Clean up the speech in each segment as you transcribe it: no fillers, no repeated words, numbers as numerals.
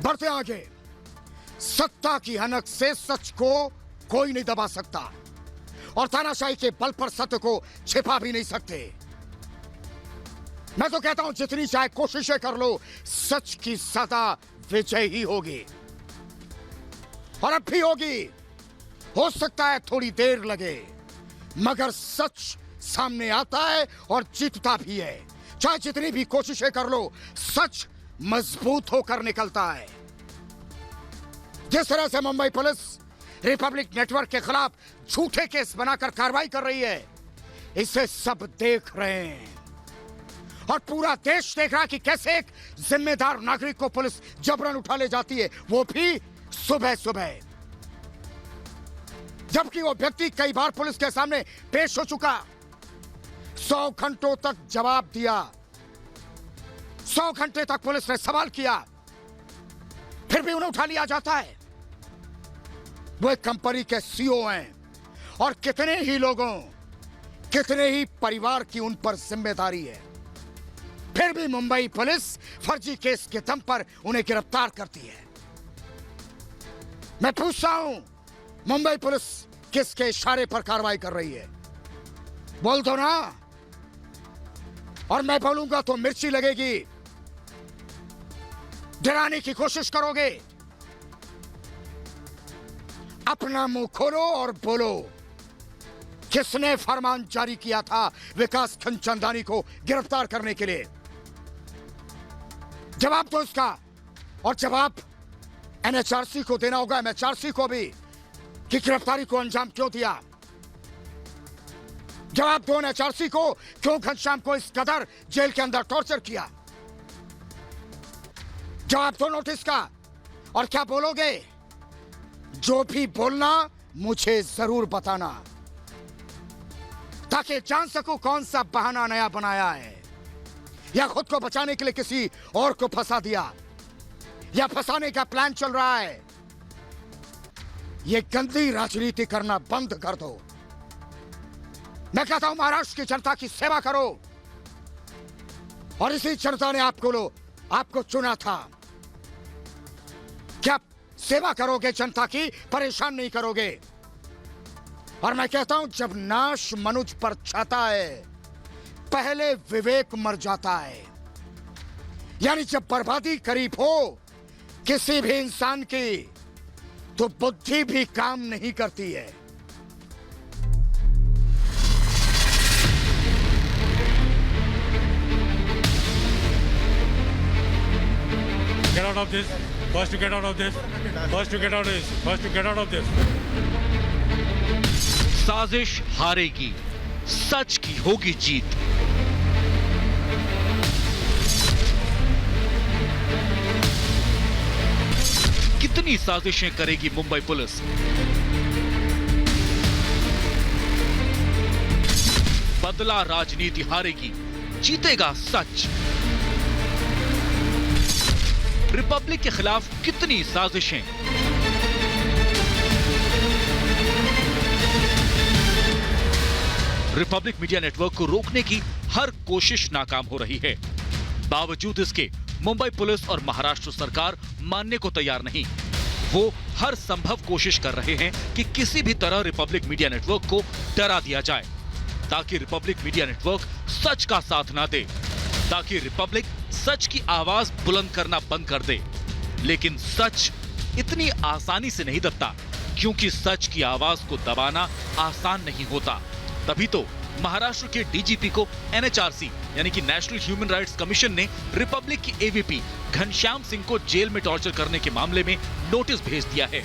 बढ़ते आगे। सत्ता की हनक से सच को कोई नहीं दबा सकता और तानाशाही के बल पर सत्य को छिपा भी नहीं सकते। मैं तो कहता हूं जितनी चाहे कोशिशें कर लो, सच की सदा विजय ही होगी और अब भी होगी। हो सकता है थोड़ी देर लगे, मगर सच सामने आता है और जीतता भी है। चाहे जितनी भी कोशिशें कर लो, सच मजबूत होकर निकलता है। जिस तरह से मुंबई पुलिस रिपब्लिक नेटवर्क के खिलाफ झूठे केस बनाकर कार्रवाई कर रही है, इसे सब देख रहे हैं और पूरा देश देख रहा है कि कैसे एक जिम्मेदार नागरिक को पुलिस जबरन उठा ले जाती है, वो भी सुबह सुबह, जबकि वो व्यक्ति कई बार पुलिस के सामने पेश हो चुका। 100 घंटों तक जवाब दिया, 100 घंटे तक पुलिस ने सवाल किया, फिर भी उन्हें उठा लिया जाता है। वो एक कंपनी के सीईओ हैं और कितने ही लोगों, कितने ही परिवार की उन पर जिम्मेदारी है, फिर भी मुंबई पुलिस फर्जी केस के दम पर उन्हें गिरफ्तार करती है। मैं पूछता हूं, मुंबई पुलिस किसके इशारे पर कार्रवाई कर रही है? बोल दो ना, और मैं बोलूंगा तो मिर्ची लगेगी। डराने की कोशिश करोगे? अपना मुंह खोलो और बोलो, किसने फरमान जारी किया था विकास खनचंदानी को गिरफ्तार करने के लिए? जवाब दो इसका, और जवाब एनएचआरसी को देना होगा, एमएचआरसी को भी, कि गिरफ्तारी को अंजाम क्यों दिया। जवाब दो एनएचआरसी को, क्यों घनश्याम को इस कदर जेल के अंदर टॉर्चर किया। जवाब दो नोटिस का। और क्या बोलोगे? जो भी बोलना मुझे जरूर बताना, ताकि जान सकूं कौन सा बहाना नया बनाया है, या खुद को बचाने के लिए किसी और को फंसा दिया, या फंसाने का प्लान चल रहा है। यह गंदी राजनीति करना बंद कर दो। मैं कहता हूं महाराष्ट्र की जनता की सेवा करो, और इसी जनता ने आपको चुना था। क्या सेवा करोगे जनता की, परेशान नहीं करोगे? और मैं कहता हूं जब नाश मनुज पर छाता है, पहले विवेक मर जाता है। यानी जब बर्बादी करीब हो किसी भी इंसान की, तो बुद्धि भी काम नहीं करती है। Get out of this. First to get out of this. First to get out of this. First to get out of this. साजिश हारेगी, सच की होगी जीत। कितनी साजिशें करेगी मुंबई पुलिस? बदला राजनीति हारेगी, जीतेगा सच। रिपब्लिक के खिलाफ कितनी साजिशें? रिपब्लिक मीडिया नेटवर्क को रोकने की हर कोशिश नाकाम हो रही है। बावजूद इसके मुंबई पुलिस और महाराष्ट्र सरकार मानने को तैयार नहीं। वो हर संभव कोशिश कर रहे हैं कि किसी भी तरह रिपब्लिक मीडिया नेटवर्क को डरा दिया जाए, ताकि रिपब्लिक मीडिया नेटवर्क सच का साथ ना दे, ताकि रिपब्लिक सच की आवाज बुलंद करना बंद कर दे। लेकिन सच इतनी आसानी से नहीं दबता, क्योंकि सच की आवाज को दबाना आसान नहीं होता। तभी तो महाराष्ट्र के डीजीपी को एनएचआरसी यानी कि नेशनल ह्यूमन राइट्स कमीशन ने रिपब्लिक की एवीपी घनश्याम सिंह को जेल में टॉर्चर करने के मामले में नोटिस भेज दिया है।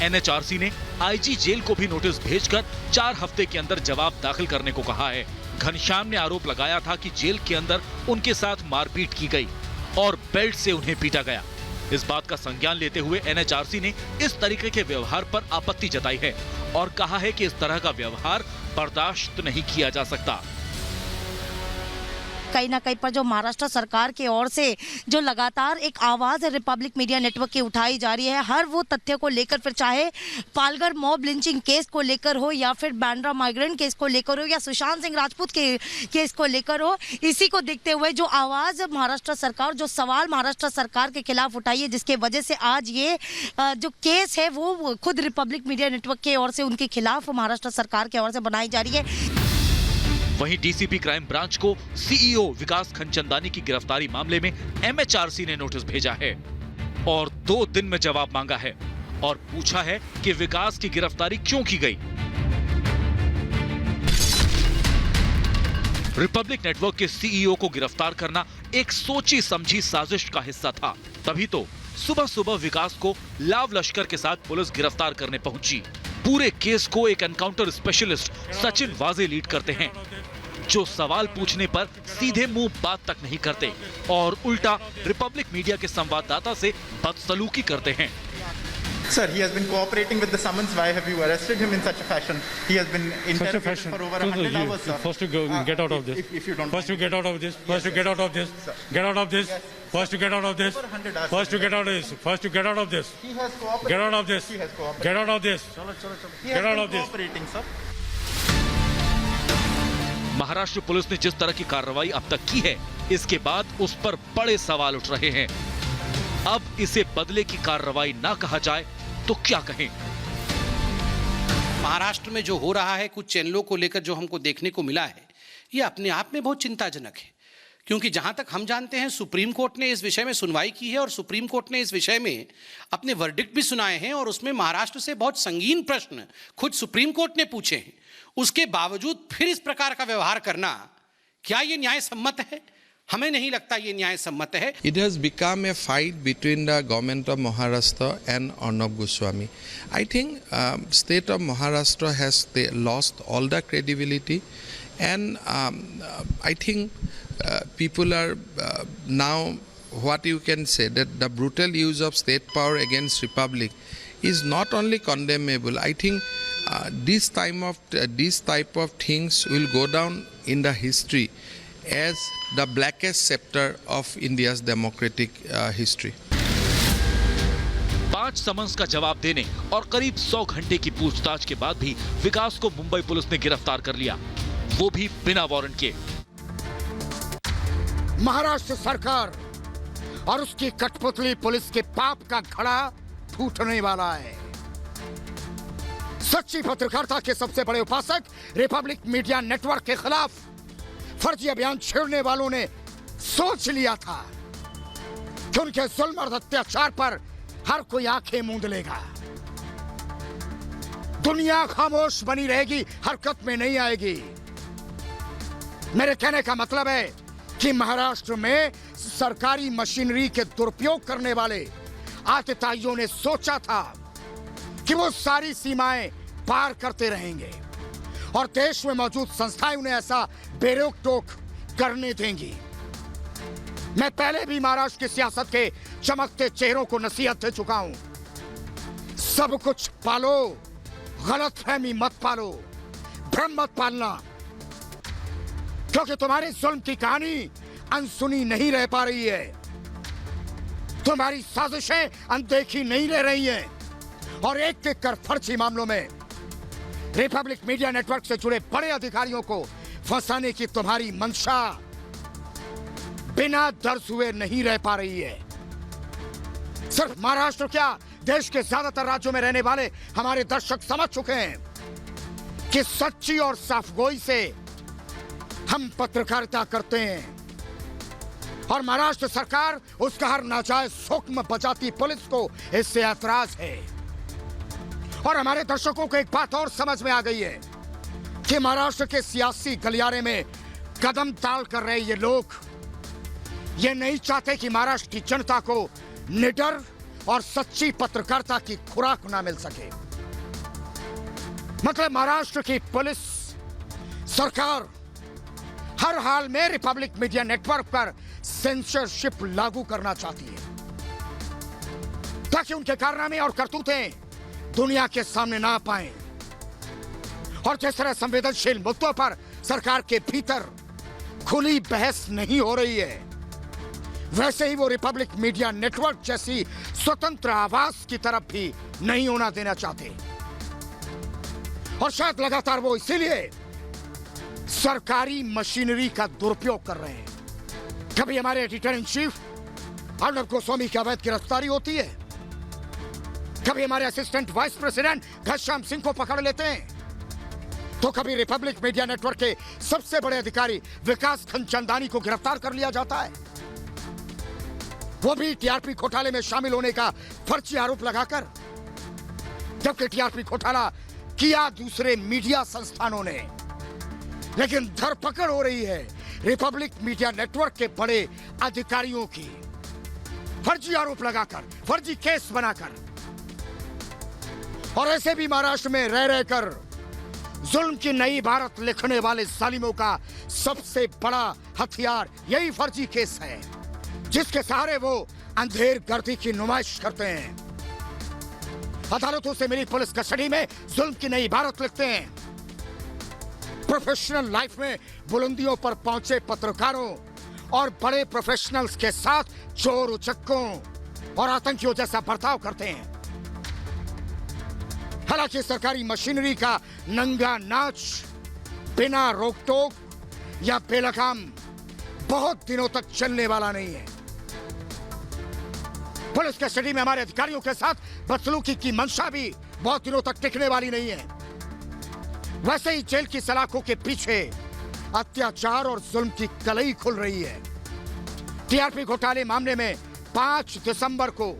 एनएचआरसी ने आईजी जेल को भी नोटिस भेजकर 4 हफ्ते के अंदर जवाब दाखिल करने को कहा है। घनश्याम ने आरोप लगाया था कि जेल के अंदर उनके साथ मारपीट की गई और बेल्ट से उन्हें पीटा गया। इस बात का संज्ञान लेते हुए एनएचआरसी ने इस तरीके के व्यवहार पर आपत्ति जताई है और कहा है कि इस तरह का व्यवहार बर्दाश्त नहीं किया जा सकता। कहीं ना कहीं पर जो महाराष्ट्र सरकार की ओर से जो लगातार एक आवाज़ है रिपब्लिक मीडिया नेटवर्क की उठाई जा रही है, हर वो तथ्य को लेकर, फिर चाहे पालघर मॉब लिंचिंग केस को लेकर हो या फिर बांद्रा माइग्रेंट केस को लेकर हो या सुशांत सिंह राजपूत के केस को लेकर हो, इसी को देखते हुए जो आवाज़ महाराष्ट्र सरकार, जो सवाल महाराष्ट्र सरकार के खिलाफ उठाई है, जिसके वजह से आज ये जो केस है वो खुद रिपब्लिक मीडिया नेटवर्क की ओर से उनके खिलाफ महाराष्ट्र सरकार की ओर से बनाई जा रही है। वहीं डीसीपी क्राइम ब्रांच को सीईओ विकास खनचंदानी की गिरफ्तारी मामले में एमएचआरसी ने नोटिस भेजा है और 2 दिन में जवाब मांगा है और पूछा है कि विकास की गिरफ्तारी क्यों की गई। रिपब्लिक नेटवर्क के सीईओ को गिरफ्तार करना एक सोची समझी साजिश का हिस्सा था, तभी तो सुबह सुबह विकास को लाव लश्कर के साथ पुलिस गिरफ्तार करने पहुंची। पूरे केस को एक एनकाउंटर स्पेशलिस्ट सचिन वाजे लीड करते हैं, जो सवाल पूछने पर सीधे मुंह बात तक नहीं करते और उल्टा रिपब्लिक मीडिया के संवाददाता से बदसलूकी करते हैं। Sir, he has been cooperating with the summons. Why have you arrested him in such a fashion? He has been interrogated for over 100 hours, sir. First to go, get out of this. If you don't First to mind. get out of this. First to get out of this. Get out of this. First to get out of this. First to get out of this. First to get out of this. He has cooperated. Get out of this. He has cooperated. Get out of this. He Get has out been of this. cooperating, sir. Maharashtra police ने जिस तरह की कार्रवाई अब तक की है, इसके बाद उस पर बड़े सवाल उठ रहे हैं। अब इसे बदले की कार्रवाई ना कहा जाए तो क्या कहें? महाराष्ट्र में जो हो रहा है, कुछ चैनलों को लेकर जो हमको देखने को मिला है, ये अपने आप में बहुत चिंताजनक है, क्योंकि जहां तक हम जानते हैं सुप्रीम कोर्ट ने इस विषय में सुनवाई की है और सुप्रीम कोर्ट ने इस विषय में अपने वर्डिक्ट भी सुनाए हैं और उसमें महाराष्ट्र से बहुत संगीन प्रश्न खुद सुप्रीम कोर्ट ने पूछे हैं। उसके बावजूद फिर इस प्रकार का व्यवहार करना, क्या ये न्याय सम्मत है? हमें नहीं लगता ये न्याय सम्मत है। It has become a fight between the government of Maharashtra and Arnab Goswami. I think state of Maharashtra has lost all the credibility, and I think people are now, what you can say, that the brutal use of state power against republic is not only condemnable. I think this type of things will go down in the history as the blackest chapter of India's democratic history. 5 summons का जवाब देने और करीब 100 घंटे की पूछताछ के बाद भी विकास को मुंबई पुलिस ने गिरफ्तार कर लिया, वो भी बिना वारंट के। महाराष्ट्र सरकार और उसकी कठपुतली पुलिस के पाप का घड़ा फूटने वाला है। सच्ची पत्रकारिता के सबसे बड़े उपासक रिपब्लिक मीडिया नेटवर्क के खिलाफ फर्जी अभियान छेड़ने वालों ने सोच लिया था कि उनके जुल्म और अत्याचार पर हर कोई आंखें मूंद लेगा, दुनिया खामोश बनी रहेगी, हरकत में नहीं आएगी। मेरे कहने का मतलब है कि महाराष्ट्र में सरकारी मशीनरी के दुरुपयोग करने वाले आतताइयों ने सोचा था कि वो सारी सीमाएं पार करते रहेंगे और देश में मौजूद संस्थाएं उन्हें ऐसा बेरोक टोक करने देंगी। मैं पहले भी महाराष्ट्र की सियासत के चमकते चेहरों को नसीहत दे चुका हूं, सब कुछ पालो, गलतफहमी मत पालो, भ्रम मत पालना, क्योंकि तुम्हारी जुल्म की कहानी अनसुनी नहीं रह पा रही है, तुम्हारी साजिशें अनदेखी नहीं रह रही हैं और एक एक कर फर्जी मामलों में रिपब्लिक मीडिया नेटवर्क से जुड़े बड़े अधिकारियों को फंसाने की तुम्हारी मंशा बिना दर्ज हुए नहीं रह पा रही है। सिर्फ महाराष्ट्र क्या, देश के ज्यादातर राज्यों में रहने वाले हमारे दर्शक समझ चुके हैं कि सच्ची और साफगोई से हम पत्रकारिता करते हैं और महाराष्ट्र सरकार उसका हर नाजायज हुक्म बजाती पुलिस को इससे ऐतराज है। और हमारे दर्शकों को एक बात और समझ में आ गई है कि महाराष्ट्र के सियासी गलियारे में कदम ताल कर रहे ये लोग ये नहीं चाहते कि महाराष्ट्र की जनता को निडर और सच्ची पत्रकारिता की खुराक ना मिल सके। मतलब महाराष्ट्र की पुलिस सरकार हर हाल में रिपब्लिक मीडिया नेटवर्क पर सेंसरशिप लागू करना चाहती है ताकि उनके कारनामे और करतूतें दुनिया के सामने ना आ पाए। और जिस तरह संवेदनशील मुद्दों पर सरकार के भीतर खुली बहस नहीं हो रही है, वैसे ही वो रिपब्लिक मीडिया नेटवर्क जैसी स्वतंत्र आवाज की तरफ भी नहीं होना देना चाहते। और शायद लगातार वो इसीलिए सरकारी मशीनरी का दुरुपयोग कर रहे हैं। कभी हमारे editor in chief Arnab Goswami की अवैध गिरफ्तारी होती है, कभी हमारे assistant vice president Ghanshyam Singh को पकड़ लेते हैं, तो कभी रिपब्लिक मीडिया नेटवर्क के सबसे बड़े अधिकारी विकास खनचंदानी को गिरफ्तार कर लिया जाता है, वो भी टीआरपी घोटाले में शामिल होने का फर्जी आरोप लगाकर। जबकि टीआरपी घोटाला किया दूसरे मीडिया संस्थानों ने, लेकिन धरपकड़ हो रही है रिपब्लिक मीडिया नेटवर्क के बड़े अधिकारियों की, फर्जी आरोप लगाकर, फर्जी केस बनाकर। और ऐसे भी महाराष्ट्र में रह रहकर जुल्म की नई भारत लिखने वाले जालिमों का सबसे बड़ा हथियार यही फर्जी केस है, जिसके सहारे वो अंधेर गर्दी की नुमाइश करते हैं, अदालतों से मिली पुलिस कस्टडी में जुल्म की नई भारत लिखते हैं, प्रोफेशनल लाइफ में बुलंदियों पर पहुंचे पत्रकारों और बड़े प्रोफेशनल्स के साथ चोर उचक्कों और आतंकियों जैसा बर्ताव करते हैं। हालांकि सरकारी मशीनरी का नंगा नाच बिना रोक टोक या बेलगाम बहुत दिनों तक चलने वाला नहीं है। पुलिस कस्टडी में हमारे अधिकारियों के साथ बदसलूकी की मंशा भी बहुत दिनों तक टिकने वाली नहीं है। वैसे ही जेल की सलाखों के पीछे अत्याचार और जुल्म की कलई खुल रही है। टीआरपी घोटाले मामले में 5 दिसंबर को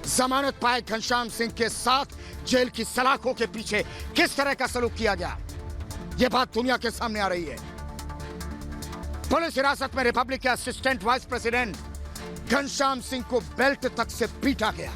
जमानत पाए घनश्याम सिंह के साथ जेल की सलाखों के पीछे किस तरह का सलूक किया गया, यह बात दुनिया के सामने आ रही है। पुलिस हिरासत में रिपब्लिक के assistant vice president Ghanshyam Singh को बेल्ट तक से पीटा गया।